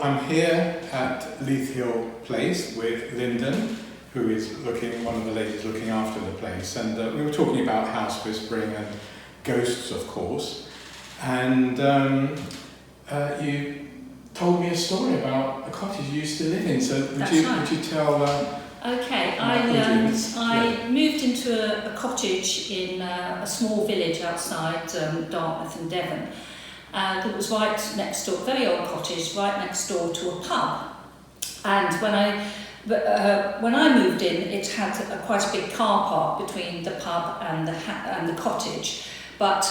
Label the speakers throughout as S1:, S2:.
S1: I'm here at Leith Hill Place with Lyndon, who is one of the ladies looking after the place, and we were talking about house whispering and ghosts, of course, and you told me a story about a cottage you used to live in, so would you tell
S2: Okay, I moved into a cottage in a small village outside Dartmouth in Devon. That was right next door, very old cottage, right next door to a pub. And when I moved in, it had quite a big car park between the pub and the cottage. But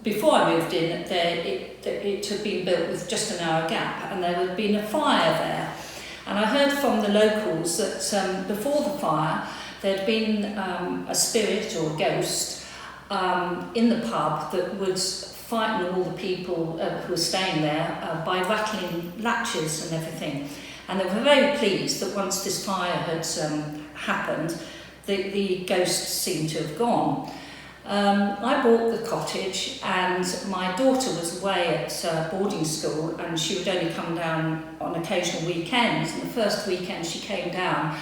S2: before I moved in, it had been built with just an hour gap, and there had been a fire there. And I heard from the locals that before the fire, there'd been a spirit or a ghost in the pub that would frighten all the people who were staying there by rattling latches and everything. And they were very pleased that once this fire had happened, the ghosts seemed to have gone. I bought the cottage, and my daughter was away at boarding school, and she would only come down on occasional weekends. And the first weekend she came down,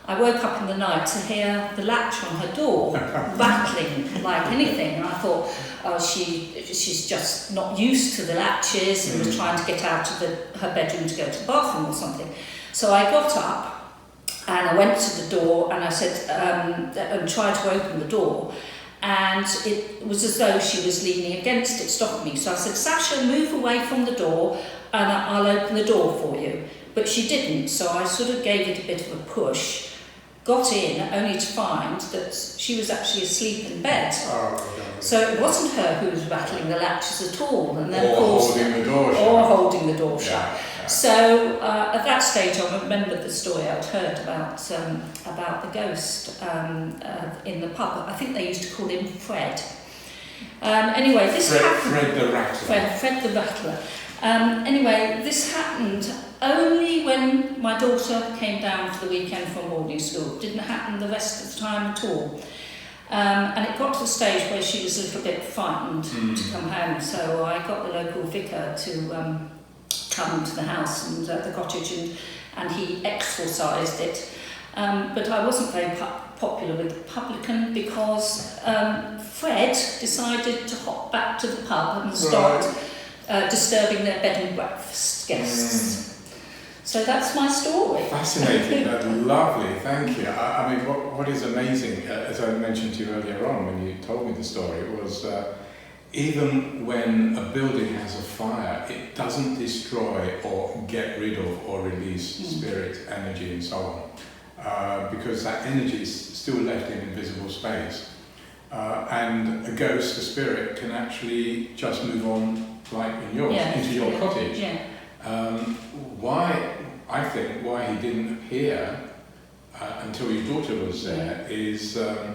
S2: I woke up in the night to hear the latch on her door rattling like anything, and I thought, oh, she's just not used to the latches and was trying to get out of her bedroom to go to the bathroom or something. So I got up and I went to the door, and I said, and tried to open the door. And it was as though she was leaning against it, stopping me. So I said, Sasha, move away from the door and I'll open the door for you. But she didn't, so I sort of gave it a bit of a push, got in, only to find that she was actually asleep in bed. So it wasn't her who was rattling the latches at all. And then,
S1: holding the door shut.
S2: Or holding the door shut.
S1: Yeah.
S2: So at that stage, I remembered the story I'd heard about the ghost in the pub. I think they used to call him Fred. Anyway, this happened.
S1: Fred the Rattler.
S2: Fred the Rattler. Anyway, this happened only when my daughter came down for the weekend from boarding school. It didn't happen the rest of the time at all. And it got to the stage where she was a little bit frightened to come home. So I got the local vicar to come to the house and the cottage, and he exorcised it. But I wasn't very popular with the publican because Fred decided to hop back to the pub and start disturbing their bed and breakfast guests. So that's my story.
S1: Fascinating, lovely, thank you. I mean, what is amazing, as I mentioned to you earlier on when you told me the story, was even when a building has a fire, it doesn't destroy or get rid of or release spirit, energy and so on, because that energy is still left in invisible space. And a ghost, a spirit, can actually just move on like in yours, into your cottage.
S2: Yeah.
S1: Why he didn't appear until your daughter was there is a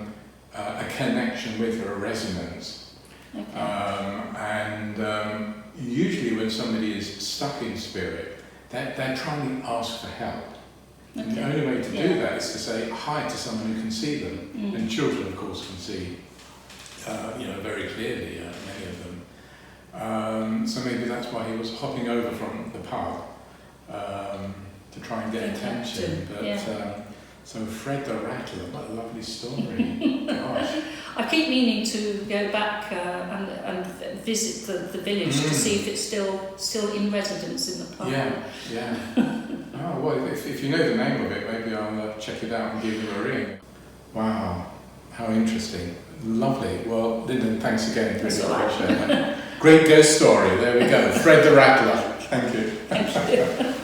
S1: connection with her, a resonance.
S2: Okay.
S1: Usually when somebody is stuck in spirit, they're trying to ask for help. Okay. And the only way to do that is to say hi to someone who can see them. And children, of course, can see very clearly, many of them. So maybe that's why he was hopping over from the pub to try and get attention. So Fred the Rattler, what a lovely story. Gosh.
S2: I keep meaning to go back and visit the village to see if it's still in residence in the pub.
S1: Yeah. Oh, well, if you know the name of it, maybe I'll check it out and give you a ring. Wow, how interesting. Lovely. Well, Lyndon, thanks again for your Great ghost story. There we go. Fred the Rattler. Thank you.
S2: Thank you.